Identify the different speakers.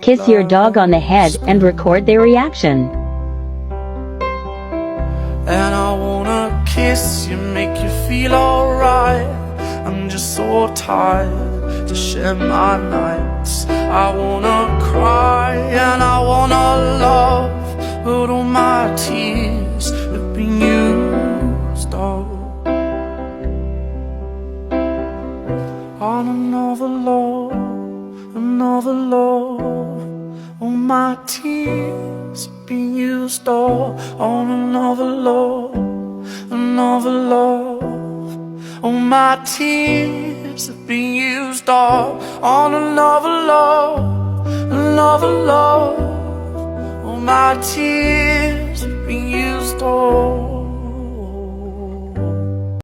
Speaker 1: kiss your dog on the head and record their reaction.
Speaker 2: And I wanna kiss you, make you feel alright. I'm just so tired to share my nights. I wanna cry and I wanna love, but all my tears have been used up on another love, another love. All my tears have been used up on another love, another love. All my tears have been used up on another love, another love. All my tears have been used up.